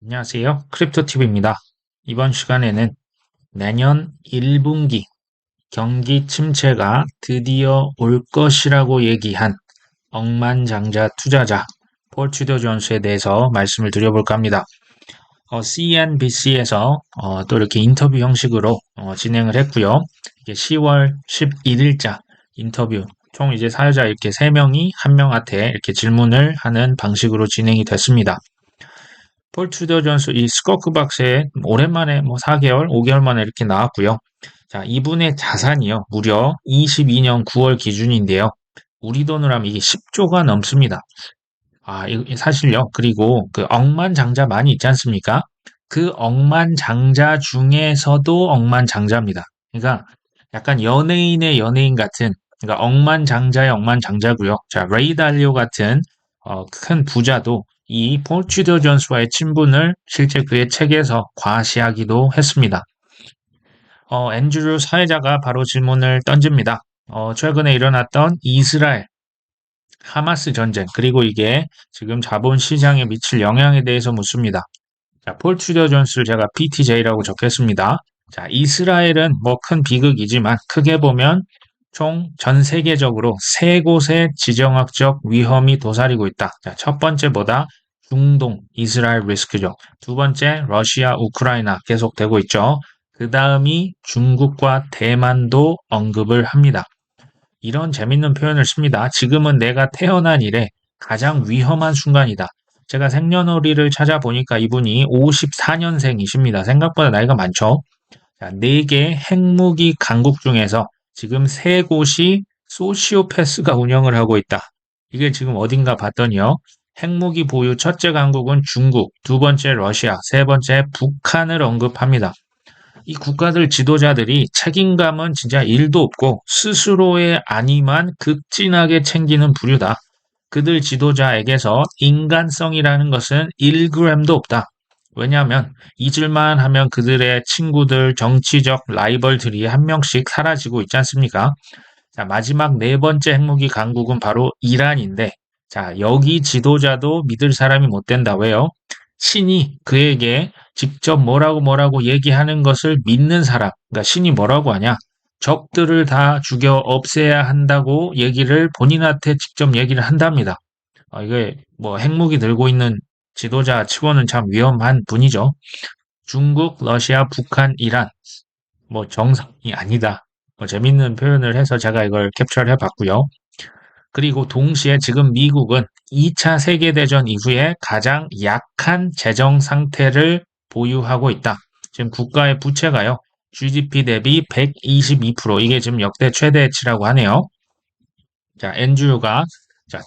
안녕하세요. 크립토TV입니다. 이번 시간에는 내년 1분기 경기 침체가 드디어 올 것이라고 얘기한 억만장자 투자자 폴 트루더 존스에 대해서 말씀을 드려볼까 합니다. CNBC에서 또 이렇게 인터뷰 형식으로 진행을 했고요. 이게 10월 11일자 인터뷰 총 이제 사회자 이렇게 3명이 한 명한테 이렇게 질문을 하는 방식으로 진행이 됐습니다. 폴 트루더 존스 이 스쿼크박스에 오랜만에 4개월, 5개월 만에 이렇게 나왔고요. 자, 이분의 자산이요. 무려 22년 9월 기준인데요. 우리 돈으로 하면 이게 10조가 넘습니다. 사실요. 그리고 그 억만장자 많이 있지 않습니까? 그 억만장자 중에서도 억만장자입니다. 그러니까 약간 연예인의 연예인 같은, 그러니까 억만장자의 억만장자고요. 자, 레이 달리오 같은 큰 부자도 이 폴 트루더 존스와의 친분을 실제 그의 책에서 과시하기도 했습니다. 앤드류 사회자가 바로 질문을 던집니다. 최근에 일어났던 이스라엘 하마스 전쟁, 그리고 이게 지금 자본 시장에 미칠 영향에 대해서 묻습니다. 자, 폴 트루더 존스를 제가 PTJ라고 적겠습니다. 자, 이스라엘은 큰 비극이지만 크게 보면 총 전 세계적으로 세 곳의 지정학적 위험이 도사리고 있다. 자, 첫 번째보다 중동, 이스라엘 리스크죠. 두 번째, 러시아, 우크라이나 계속되고 있죠. 그 다음이 중국과 대만도 언급을 합니다. 이런 재밌는 표현을 씁니다. 지금은 내가 태어난 이래 가장 위험한 순간이다. 제가 생년월일을 찾아보니까 이분이 54년생이십니다. 생각보다 나이가 많죠? 자, 4개 핵무기 강국 중에서 지금 3곳이 소시오패스가 운영을 하고 있다. 이게 지금 어딘가 봤더니요. 핵무기 보유 첫째 강국은 중국, 두 번째 러시아, 세 번째 북한을 언급합니다. 이 국가들 지도자들이 책임감은 진짜 1도 없고 스스로의 안위만 극진하게 챙기는 부류다. 그들 지도자에게서 인간성이라는 것은 1g도 없다. 왜냐하면 잊을만 하면 그들의 친구들, 정치적 라이벌들이 한 명씩 사라지고 있지 않습니까? 자, 마지막 네 번째 핵무기 강국은 바로 이란인데, 자, 여기 지도자도 믿을 사람이 못 된다. 왜요? 신이 그에게 직접 뭐라고 얘기하는 것을 믿는 사람, 그러니까 신이 뭐라고 하냐? 적들을 다 죽여 없애야 한다고 얘기를 본인한테 직접 얘기를 한답니다. 이게 핵무기 들고 있는 지도자 치고는 참 위험한 분이죠. 중국, 러시아, 북한, 이란 정상이 아니다. 재밌는 표현을 해서 제가 이걸 캡처를 해봤고요. 그리고 동시에 지금 미국은 2차 세계대전 이후에 가장 약한 재정 상태를 보유하고 있다. 지금 국가의 부채가요. GDP 대비 122%, 이게 지금 역대 최대치라고 하네요. 자, 엔주가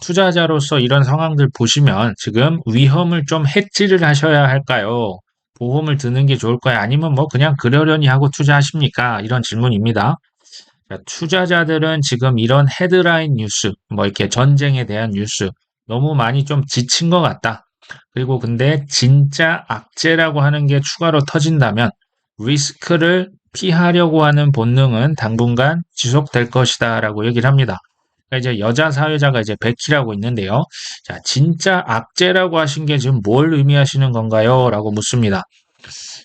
투자자로서 이런 상황들 보시면 지금 위험을 좀 해지를 하셔야 할까요? 보험을 드는 게 좋을까요? 아니면 그냥 그러려니 하고 투자하십니까? 이런 질문입니다. 자, 투자자들은 지금 이런 헤드라인 뉴스, 이렇게 전쟁에 대한 뉴스 너무 많이 좀 지친 것 같다. 그리고 근데 진짜 악재라고 하는 게 추가로 터진다면 리스크를 피하려고 하는 본능은 당분간 지속될 것이다라고 얘기를 합니다. 그러니까 이제 여자 사회자가 이제 베키라고 있는데요. 자, 진짜 악재라고 하신 게 지금 뭘 의미하시는 건가요? 라고 묻습니다.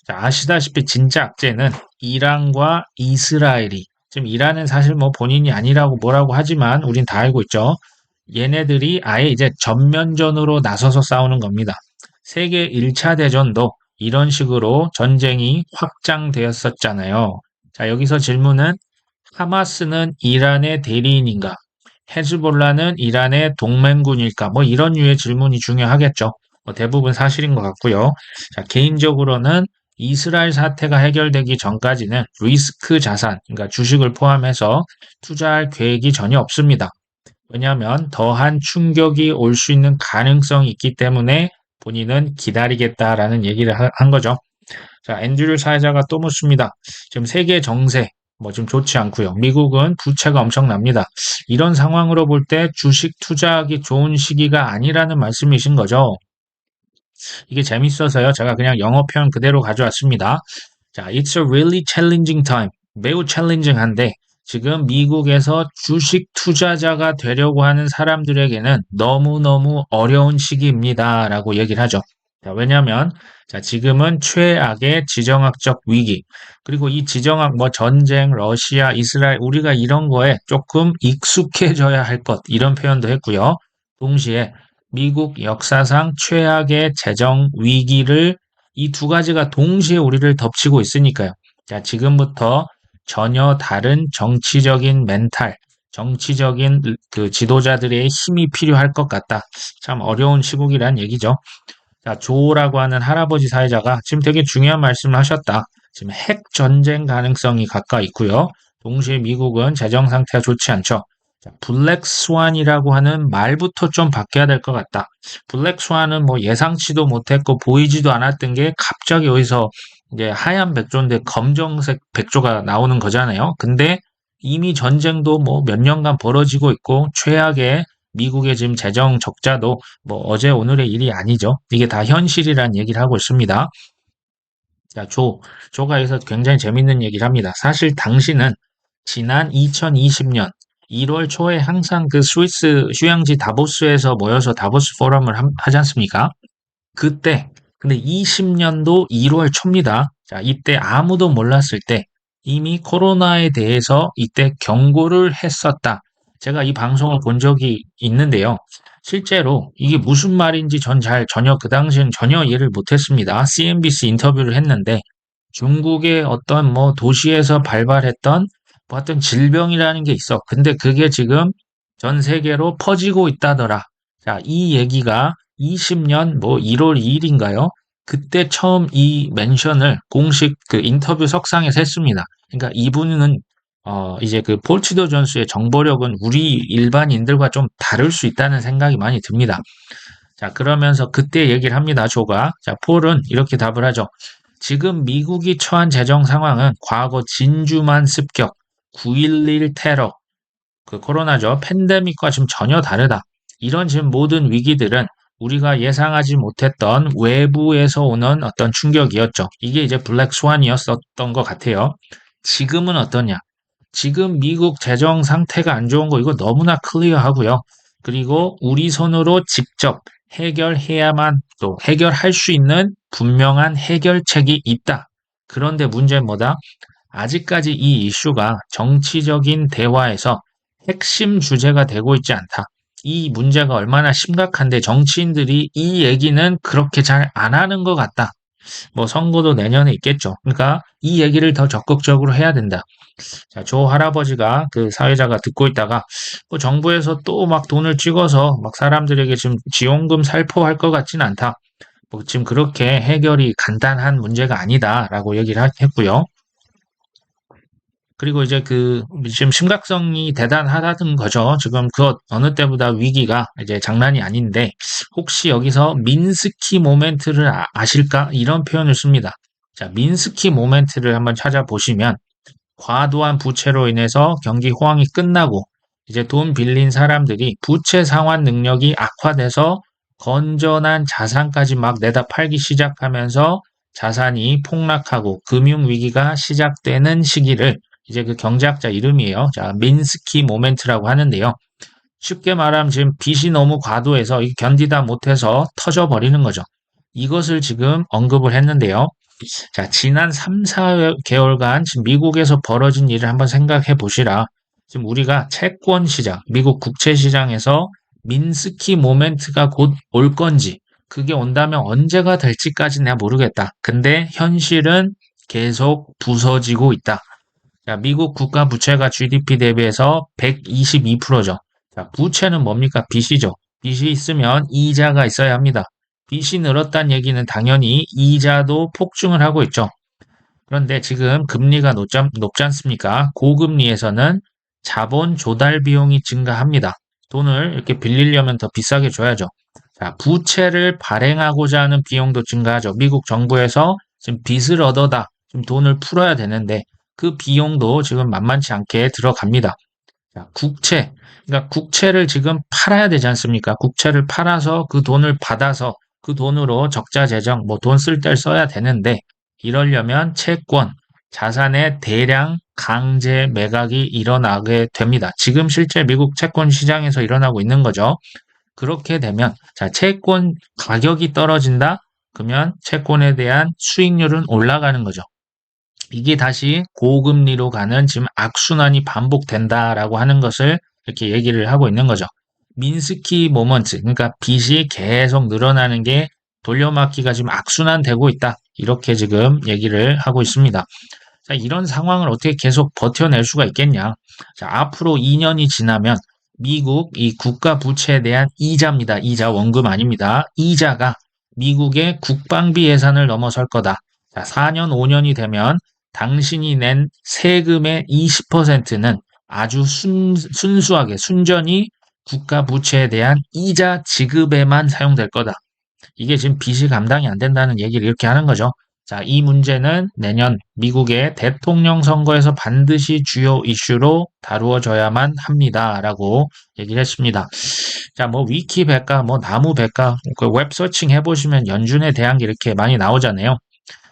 자, 아시다시피 진짜 악재는 이란과 이스라엘이, 지금 이란은 사실 본인이 아니라고 뭐라고 하지만 우린 다 알고 있죠. 얘네들이 아예 이제 전면전으로 나서서 싸우는 겁니다. 세계 1차 대전도 이런 식으로 전쟁이 확장되었었잖아요. 자, 여기서 질문은 하마스는 이란의 대리인인가? 헤즈볼라는 이란의 동맹군일까? 이런 류의 질문이 중요하겠죠. 대부분 사실인 것 같고요. 자, 개인적으로는 이스라엘 사태가 해결되기 전까지는 리스크 자산, 그러니까 주식을 포함해서 투자할 계획이 전혀 없습니다. 왜냐하면 더한 충격이 올 수 있는 가능성이 있기 때문에 본인은 기다리겠다라는 얘기를 한 거죠. 자, 앤드류 사회자가 또 묻습니다. 지금 세계 정세, 좀 좋지 않고요. 미국은 부채가 엄청납니다. 이런 상황으로 볼 때 주식 투자하기 좋은 시기가 아니라는 말씀이신 거죠. 이게 재밌어서요. 제가 그냥 영어 표현 그대로 가져왔습니다. 자, it's a really challenging time. 매우 챌린징한데 지금 미국에서 주식 투자자가 되려고 하는 사람들에게는 너무너무 어려운 시기입니다. 라고 얘기를 하죠. 자, 왜냐하면 자, 지금은 최악의 지정학적 위기, 그리고 이 지정학 뭐 전쟁, 러시아, 이스라엘 우리가 이런 거에 조금 익숙해져야 할 것 이런 표현도 했고요. 동시에 미국 역사상 최악의 재정 위기를 이 두 가지가 동시에 우리를 덮치고 있으니까요. 자, 지금부터 전혀 다른 정치적인 멘탈, 정치적인 그 지도자들의 힘이 필요할 것 같다. 참 어려운 시국이란 얘기죠. 자, 조라고 하는 할아버지 사회자가 지금 되게 중요한 말씀을 하셨다. 지금 핵 전쟁 가능성이 가까이 있고요. 동시에 미국은 재정 상태가 좋지 않죠. 자, 블랙 스완이라고 하는 말부터 좀 바뀌어야 될 것 같다. 블랙 스완은 뭐 예상치도 못했고 보이지도 않았던 게 갑자기 여기서 이제 하얀 백조인데 검정색 백조가 나오는 거잖아요. 근데 이미 전쟁도 뭐 몇 년간 벌어지고 있고 최악의 미국의 지금 재정 적자도 뭐 어제 오늘의 일이 아니죠. 이게 다 현실이란 얘기를 하고 있습니다. 자, 조가 여기서 굉장히 재밌는 얘기를 합니다. 사실 당신은 지난 2020년 1월 초에 항상 그 스위스 휴양지 다보스에서 모여서 다보스 포럼을 하지 않습니까? 그때, 근데 20년도 1월 초입니다. 자, 이때 아무도 몰랐을 때 이미 코로나에 대해서 이때 경고를 했었다. 제가 이 방송을 본 적이 있는데요. 실제로 이게 무슨 말인지 전혀 그 당시엔 전혀 이해를 못했습니다. CNBC 인터뷰를 했는데 중국의 어떤 뭐 도시에서 발발했던 뭐 어떤 질병이라는 게 있어. 근데 그게 지금 전 세계로 퍼지고 있다더라. 자, 이 얘기가 20년 뭐 1월 2일인가요? 그때 처음 이 멘션을 공식 그 인터뷰 석상에서 했습니다. 그러니까 이분은 이제 그 폴치도 존스의 정보력은 우리 일반인들과 좀 다를 수 있다는 생각이 많이 듭니다. 자, 그러면서 그때 얘기를 합니다, 조가. 자, 폴은 이렇게 답을 하죠. 지금 미국이 처한 재정 상황은 과거 진주만 습격, 9.11 테러, 그 코로나죠. 팬데믹과 지금 전혀 다르다. 이런 지금 모든 위기들은 우리가 예상하지 못했던 외부에서 오는 어떤 충격이었죠. 이게 이제 블랙 스완이었었던 것 같아요. 지금은 어떠냐? 지금 미국 재정 상태가 안 좋은 거 이거 너무나 클리어하고요. 그리고 우리 손으로 직접 해결해야만 또 해결할 수 있는 분명한 해결책이 있다. 그런데 문제는 뭐다? 아직까지 이 이슈가 정치적인 대화에서 핵심 주제가 되고 있지 않다. 이 문제가 얼마나 심각한데 정치인들이 이 얘기는 그렇게 잘 안 하는 것 같다. 뭐 선거도 내년에 있겠죠. 그러니까 이 얘기를 더 적극적으로 해야 된다. 자, 조 할아버지가 그 사회자가 듣고 있다가 뭐 정부에서 또 막 돈을 찍어서 막 사람들에게 지금 지원금 살포할 것 같진 않다. 뭐 지금 그렇게 해결이 간단한 문제가 아니다라고 얘기를 했고요. 그리고 이제 그 지금 심각성이 대단하다는 거죠. 지금 그 어느 때보다 위기가 이제 장난이 아닌데 혹시 여기서 민스키 모멘트를 아실까? 이런 표현을 씁니다. 자, 민스키 모멘트를 한번 찾아보시면 과도한 부채로 인해서 경기 호황이 끝나고 이제 돈 빌린 사람들이 부채 상환 능력이 악화돼서 건전한 자산까지 막 내다 팔기 시작하면서 자산이 폭락하고 금융 위기가 시작되는 시기를 이제 그 경제학자 이름이에요. 자, 민스키 모멘트라고 하는데요. 쉽게 말하면 지금 빚이 너무 과도해서 견디다 못해서 터져버리는 거죠. 이것을 지금 언급을 했는데요. 자, 지난 3, 4개월간 지금 미국에서 벌어진 일을 한번 생각해 보시라. 지금 우리가 채권 시장, 미국 국채 시장에서 민스키 모멘트가 곧 올 건지, 그게 온다면 언제가 될지까지 내가 모르겠다. 근데 현실은 계속 부서지고 있다. 자, 미국 국가 부채가 GDP 대비해서 122%죠. 자, 부채는 뭡니까? 빚이죠. 빚이 있으면 이자가 있어야 합니다. 빚이 늘었다는 얘기는 당연히 이자도 폭증을 하고 있죠. 그런데 지금 금리가 높지 않습니까? 고금리에서는 자본 조달 비용이 증가합니다. 돈을 이렇게 빌리려면 더 비싸게 줘야죠. 자, 부채를 발행하고자 하는 비용도 증가하죠. 미국 정부에서 지금 빚을 얻어다 좀 돈을 풀어야 되는데 그 비용도 지금 만만치 않게 들어갑니다. 자, 그러니까 국채를 지금 팔아야 되지 않습니까? 국채를 팔아서 그 돈을 받아서 그 돈으로 적자 재정, 뭐 돈 쓸 때 써야 되는데 이러려면 채권, 자산의 대량 강제 매각이 일어나게 됩니다. 지금 실제 미국 채권 시장에서 일어나고 있는 거죠. 그렇게 되면 자, 채권 가격이 떨어진다? 그러면 채권에 대한 수익률은 올라가는 거죠. 이게 다시 고금리로 가는 지금 악순환이 반복된다라고 하는 것을 이렇게 얘기를 하고 있는 거죠. 민스키 모먼트, 그러니까 빚이 계속 늘어나는 게 돌려막기가 지금 악순환되고 있다. 이렇게 지금 얘기를 하고 있습니다. 자, 이런 상황을 어떻게 계속 버텨낼 수가 있겠냐? 자, 앞으로 2년이 지나면 미국 이 국가 부채에 대한 이자입니다. 이자 원금 아닙니다. 이자가 미국의 국방비 예산을 넘어설 거다. 자, 4년, 5년이 되면 당신이 낸 세금의 20%는 아주 순수하게, 순전히 국가 부채에 대한 이자 지급에만 사용될 거다. 이게 지금 빚이 감당이 안 된다는 얘기를 이렇게 하는 거죠. 자, 이 문제는 내년 미국의 대통령 선거에서 반드시 주요 이슈로 다루어져야만 합니다라고 얘기를 했습니다. 자, 뭐 위키 백과, 뭐 나무 백과, 그 웹 서칭 해보시면 연준에 대한 게 이렇게 많이 나오잖아요.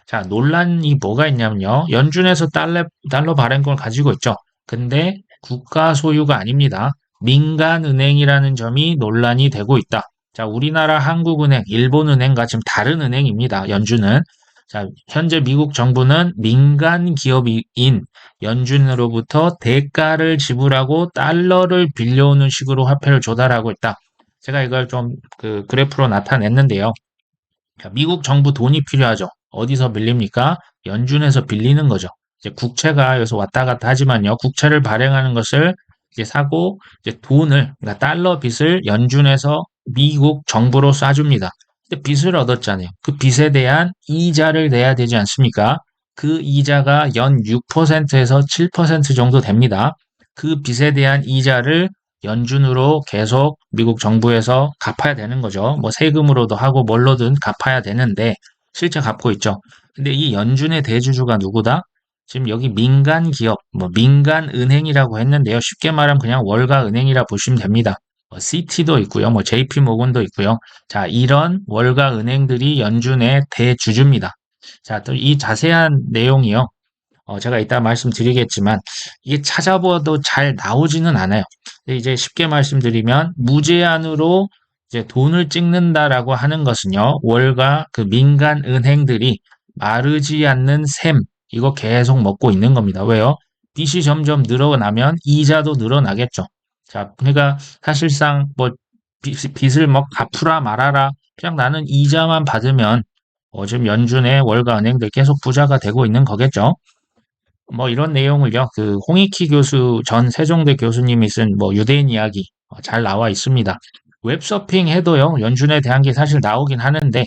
자, 논란이 뭐가 있냐면요. 연준에서 달러 발행권을 가지고 있죠. 근데 국가 소유가 아닙니다. 민간은행이라는 점이 논란이 되고 있다. 자, 우리나라 한국은행, 일본은행과 지금 다른 은행입니다. 연준은. 자, 현재 미국 정부는 민간 기업인 연준으로부터 대가를 지불하고 달러를 빌려오는 식으로 화폐를 조달하고 있다. 제가 이걸 좀 그 그래프로 나타냈는데요. 자, 미국 정부 돈이 필요하죠. 어디서 빌립니까? 연준에서 빌리는 거죠. 이제 국채가 여기서 왔다 갔다 하지만요. 국채를 발행하는 것을 이제 사고 이제 돈을 그러니까 달러 빚을 연준에서 미국 정부로 쏴줍니다. 근데 빚을 얻었잖아요. 그 빚에 대한 이자를 내야 되지 않습니까? 그 이자가 연 6%에서 7% 정도 됩니다. 그 빚에 대한 이자를 연준으로 계속 미국 정부에서 갚아야 되는 거죠. 뭐 세금으로도 하고 뭘로든 갚아야 되는데 실제 갚고 있죠. 근데 이 연준의 대주주가 누구다? 지금 여기 민간 기업, 뭐 민간 은행이라고 했는데요. 쉽게 말하면 그냥 월가 은행이라 보시면 됩니다. CT도 있고요. 뭐 JP 모건도 있고요. 자, 이런 월가 은행들이 연준의 대주주입니다. 자, 또 이 자세한 내용이요. 제가 이따 말씀드리겠지만 이게 찾아봐도 잘 나오지는 않아요. 근데 이제 쉽게 말씀드리면 무제한으로 이제 돈을 찍는다라고 하는 것은요. 월가 그 민간 은행들이 마르지 않는 셈 이거 계속 먹고 있는 겁니다. 왜요? 빚이 점점 늘어나면 이자도 늘어나겠죠. 자, 그러니까 사실상 뭐 빚을 뭐 갚으라 말아라 그냥 나는 이자만 받으면 지금 연준의 월가 은행들 계속 부자가 되고 있는 거겠죠. 뭐 이런 내용을요, 그 홍익희 교수 전 세종대 교수님이 쓴 뭐 유대인 이야기 잘 나와 있습니다. 웹서핑 해도요, 연준에 대한 게 사실 나오긴 하는데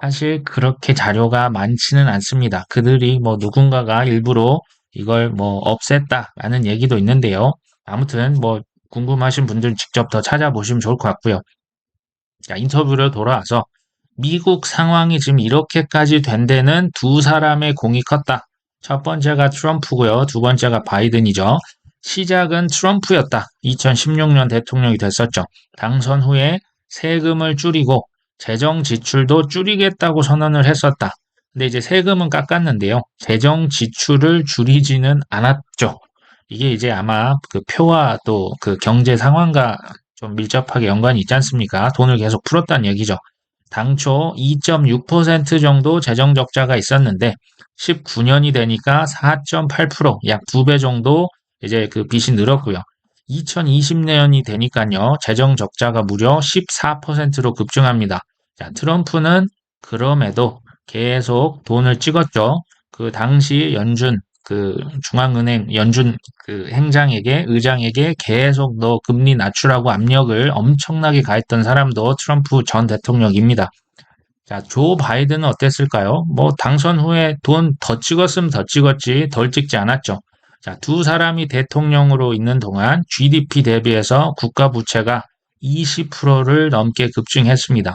사실 그렇게 자료가 많지는 않습니다. 그들이 뭐 누군가가 일부러 이걸 뭐 없앴다라는 얘기도 있는데요. 아무튼 뭐 궁금하신 분들 직접 더 찾아보시면 좋을 것 같고요. 자, 인터뷰를 돌아와서 미국 상황이 지금 이렇게까지 된 데는 두 사람의 공이 컸다. 첫 번째가 트럼프고요. 두 번째가 바이든이죠. 시작은 트럼프였다. 2016년 대통령이 됐었죠. 당선 후에 세금을 줄이고 재정 지출도 줄이겠다고 선언을 했었다. 근데 이제 세금은 깎았는데요. 재정 지출을 줄이지는 않았죠. 이게 이제 아마 그 표와 또 그 경제 상황과 좀 밀접하게 연관이 있지 않습니까? 돈을 계속 풀었다는 얘기죠. 당초 2.6% 정도 재정 적자가 있었는데 19년이 되니까 4.8%, 약 2배 정도 이제 그 빚이 늘었고요. 2020년이 되니까요. 재정 적자가 무려 14%로 급증합니다. 자, 트럼프는 그럼에도 계속 돈을 찍었죠. 그 당시 연준 그 중앙은행 연준 그 행장에게 의장에게 계속 너 금리 낮추라고 압력을 엄청나게 가했던 사람도 트럼프 전 대통령입니다. 자, 조 바이든은 어땠을까요? 뭐 당선 후에 돈 더 찍었으면 더 찍었지 덜 찍지 않았죠. 자, 두 사람이 대통령으로 있는 동안 GDP 대비해서 국가 부채가 20%를 넘게 급증했습니다.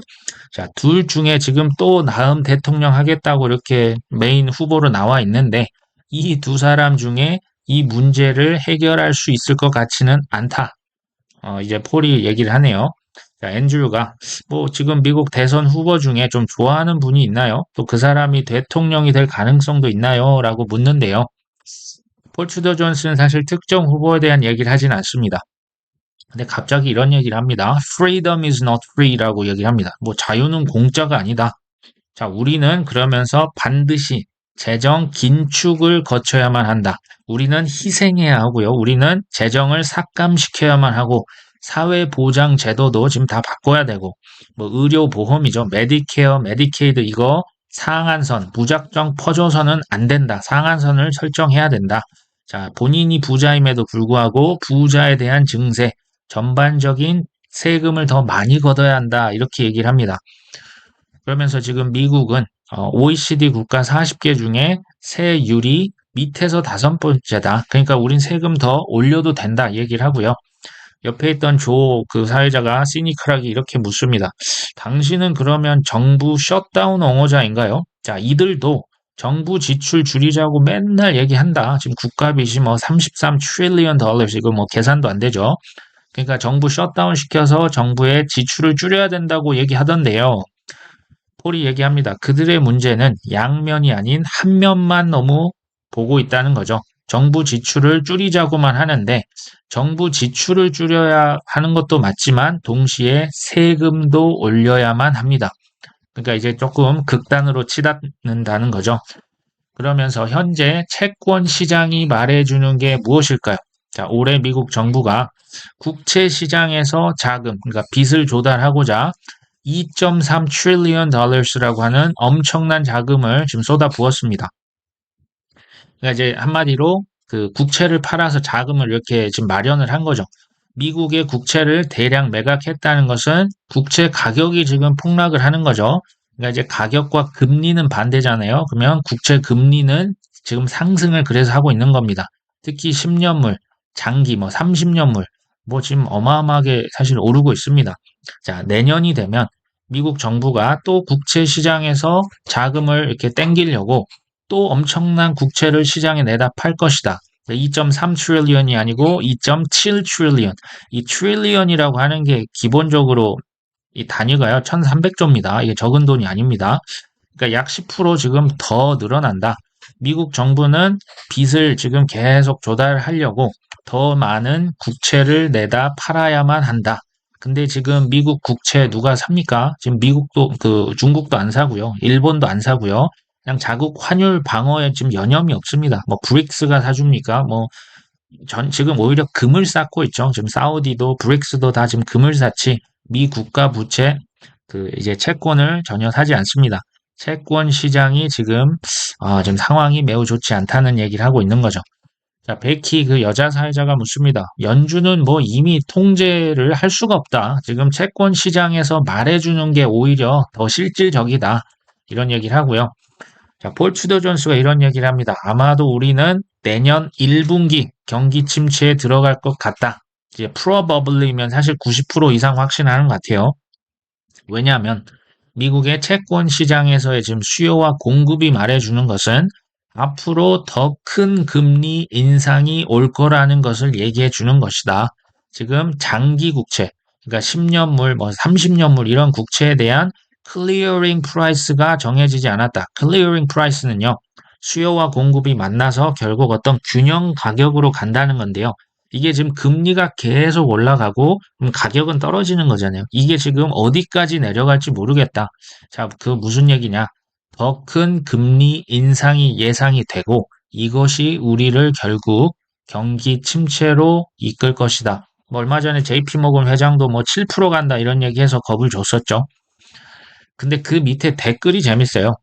자, 둘 중에 지금 또 다음 대통령 하겠다고 이렇게 메인 후보로 나와 있는데 이 두 사람 중에 이 문제를 해결할 수 있을 것 같지는 않다. 이제 폴이 얘기를 하네요. 자, 앤드류가 뭐 지금 미국 대선 후보 중에 좀 좋아하는 분이 있나요? 또 그 사람이 대통령이 될 가능성도 있나요? 라고 묻는데요. 폴 트루도 존스는 사실 특정 후보에 대한 얘기를 하진 않습니다. 근데 갑자기 이런 얘기를 합니다. Freedom is not free라고 얘기를 합니다. 뭐 자유는 공짜가 아니다. 자, 우리는 그러면서 반드시 재정 긴축을 거쳐야만 한다. 우리는 희생해야 하고요. 우리는 재정을 삭감시켜야만 하고 사회보장 제도도 지금 다 바꿔야 되고 뭐 의료보험이죠. 메디케어, 메디케이드 이거 상한선, 무작정 퍼줘서는 안 된다. 상한선을 설정해야 된다. 자, 본인이 부자임에도 불구하고 부자에 대한 증세, 전반적인 세금을 더 많이 걷어야 한다. 이렇게 얘기를 합니다. 그러면서 지금 미국은 OECD 국가 40개 중에 세율이 밑에서 5번째다. 그러니까 우린 세금 더 올려도 된다 얘기를 하고요. 옆에 있던 조 그 사회자가 시니컬하게 이렇게 묻습니다. 당신은 그러면 정부 셧다운 옹호자인가요? 자, 이들도 정부 지출 줄이자고 맨날 얘기한다. 지금 국가 빚이 뭐 33 트릴리언 달러 이거 뭐 계산도 안 되죠. 그러니까 정부 셧다운 시켜서 정부의 지출을 줄여야 된다고 얘기하던데요. 폴이 얘기합니다. 그들의 문제는 양면이 아닌 한 면만 너무 보고 있다는 거죠. 정부 지출을 줄이자고만 하는데 정부 지출을 줄여야 하는 것도 맞지만 동시에 세금도 올려야만 합니다. 그러니까 이제 조금 극단으로 치닫는다는 거죠. 그러면서 현재 채권 시장이 말해주는 게 무엇일까요? 자, 올해 미국 정부가 국채 시장에서 자금, 그러니까 빚을 조달하고자 2.3 트릴리언 달러스라고 하는 엄청난 자금을 지금 쏟아부었습니다. 그러니까 이제 한마디로 그 국채를 팔아서 자금을 이렇게 지금 마련을 한 거죠. 미국의 국채를 대량 매각했다는 것은 국채 가격이 지금 폭락을 하는 거죠. 그러니까 이제 가격과 금리는 반대잖아요. 그러면 국채 금리는 지금 상승을 그래서 하고 있는 겁니다. 특히 10년물, 장기, 뭐 30년물, 뭐 지금 어마어마하게 사실 오르고 있습니다. 자, 내년이 되면 미국 정부가 또 국채 시장에서 자금을 이렇게 땡기려고 또 엄청난 국채를 시장에 내다 팔 것이다. 2.3 트릴리언이 아니고 2.7 트릴리언. 이 트릴리언이라고 하는 게 기본적으로 이 단위가요. 1300조입니다. 이게 적은 돈이 아닙니다. 그러니까 약 10% 지금 더 늘어난다. 미국 정부는 빚을 지금 계속 조달하려고 더 많은 국채를 내다 팔아야만 한다. 근데 지금 미국 국채 누가 삽니까? 지금 미국도 중국도 안 사고요. 일본도 안 사고요. 그냥 자국 환율 방어에 지금 여념이 없습니다. 뭐 브릭스가 사줍니까? 뭐 지금 오히려 금을 쌓고 있죠. 지금 사우디도 브릭스도 다 지금 금을 샀지 미 국가 부채 이제 채권을 전혀 사지 않습니다. 채권 시장이 지금 상황이 매우 좋지 않다는 얘기를 하고 있는 거죠. 자, 베키 그 여자 사회자가 묻습니다. 연준은 뭐 이미 통제를 할 수가 없다. 지금 채권 시장에서 말해주는 게 오히려 더 실질적이다. 이런 얘기를 하고요. 자, 폴 투더 존스가 이런 얘기를 합니다. 아마도 우리는 내년 1분기 경기 침체에 들어갈 것 같다. 이제 probably면 사실 90% 이상 확신하는 것 같아요. 왜냐하면 미국의 채권 시장에서의 지금 수요와 공급이 말해주는 것은 앞으로 더 큰 금리 인상이 올 거라는 것을 얘기해 주는 것이다. 지금 장기 국채, 그러니까 10년물, 뭐 30년물 이런 국채에 대한 클리어링 프라이스가 정해지지 않았다. 클리어링 프라이스는요. 수요와 공급이 만나서 결국 어떤 균형 가격으로 간다는 건데요. 이게 지금 금리가 계속 올라가고 가격은 떨어지는 거잖아요. 이게 지금 어디까지 내려갈지 모르겠다. 자, 그 무슨 얘기냐? 더 큰 금리 인상이 예상이 되고 이것이 우리를 결국 경기 침체로 이끌 것이다. 뭐 얼마 전에 JP모건 회장도 뭐 7% 간다 이런 얘기해서 겁을 줬었죠. 근데 그 밑에 댓글이 재밌어요.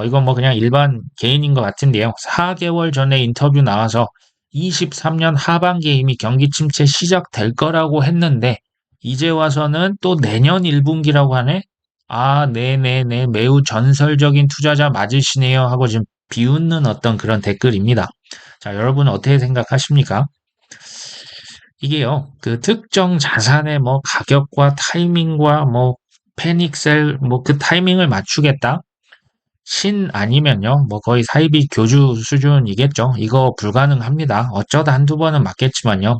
이건 뭐 그냥 일반 개인인 것 같은데요. 4개월 전에 인터뷰 나와서 23년 하반기에 이미 경기 침체 시작될 거라고 했는데 이제 와서는 또 내년 1분기라고 하네. 아, 네네네. 매우 전설적인 투자자 맞으시네요. 하고 지금 비웃는 어떤 그런 댓글입니다. 자, 여러분은 어떻게 생각하십니까? 이게요, 그 특정 자산의 뭐 가격과 타이밍과 뭐 패닉셀 뭐 그 타이밍을 맞추겠다? 신 아니면요, 뭐 거의 사이비 교주 수준이겠죠. 이거 불가능합니다. 어쩌다 한두 번은 맞겠지만요.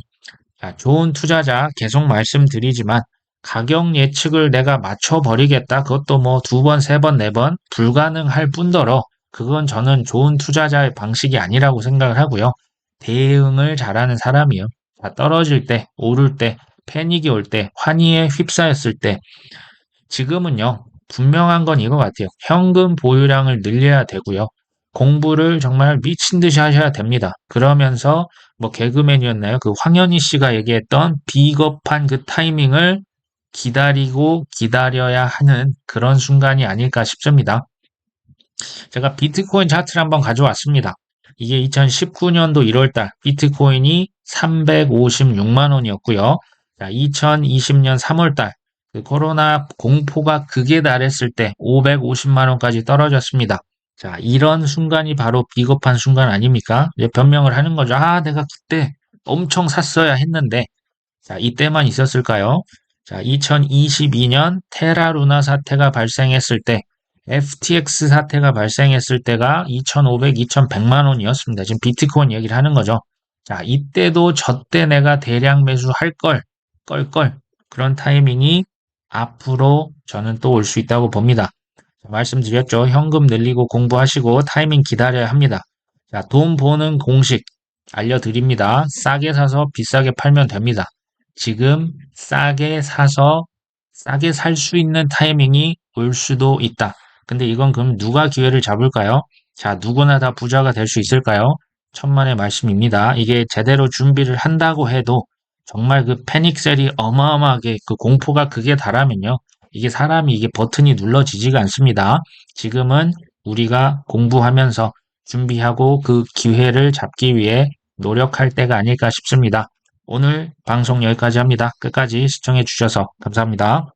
자, 좋은 투자자 계속 말씀드리지만 가격 예측을 내가 맞춰버리겠다. 그것도 뭐 두 번, 세 번, 네 번 불가능할 뿐더러 그건 저는 좋은 투자자의 방식이 아니라고 생각을 하고요. 대응을 잘하는 사람이요. 자, 떨어질 때, 오를 때, 패닉이 올 때, 환희에 휩싸였을 때 지금은요. 분명한 건 이거 같아요. 현금 보유량을 늘려야 되고요. 공부를 정말 미친 듯이 하셔야 됩니다. 그러면서 뭐 개그맨이었나요? 그 황현희 씨가 얘기했던 비겁한 그 타이밍을 기다리고 기다려야 하는 그런 순간이 아닐까 싶습니다. 제가 비트코인 차트를 한번 가져왔습니다. 이게 2019년도 1월달 비트코인이 356만 원이었고요. 자, 2020년 3월달 그 코로나 공포가 극에 달했을 때 550만 원까지 떨어졌습니다. 자, 이런 순간이 바로 비겁한 순간 아닙니까? 이제 변명을 하는 거죠. 아, 내가 그때 엄청 샀어야 했는데. 자, 이때만 있었을까요? 자, 2022년 테라루나 사태가 발생했을 때, FTX 사태가 발생했을 때가 2,500, 2,100만 원이었습니다. 지금 비트코인 얘기를 하는 거죠. 자, 이때도 저때 내가 대량 매수할 걸. 그런 타이밍이 앞으로 저는 또 올 수 있다고 봅니다. 자, 말씀드렸죠. 현금 늘리고 공부하시고 타이밍 기다려야 합니다. 자, 돈 버는 공식 알려드립니다. 싸게 사서 비싸게 팔면 됩니다. 지금 싸게 사서 싸게 살 수 있는 타이밍이 올 수도 있다. 근데 이건 그럼 누가 기회를 잡을까요? 자, 누구나 다 부자가 될 수 있을까요? 천만의 말씀입니다. 이게 제대로 준비를 한다고 해도 정말 그 패닉셀이 어마어마하게 그 공포가 극에 달하면요. 이게 사람이 이게 버튼이 눌러지지가 않습니다. 지금은 우리가 공부하면서 준비하고 그 기회를 잡기 위해 노력할 때가 아닐까 싶습니다. 오늘 방송 여기까지 합니다. 끝까지 시청해 주셔서 감사합니다.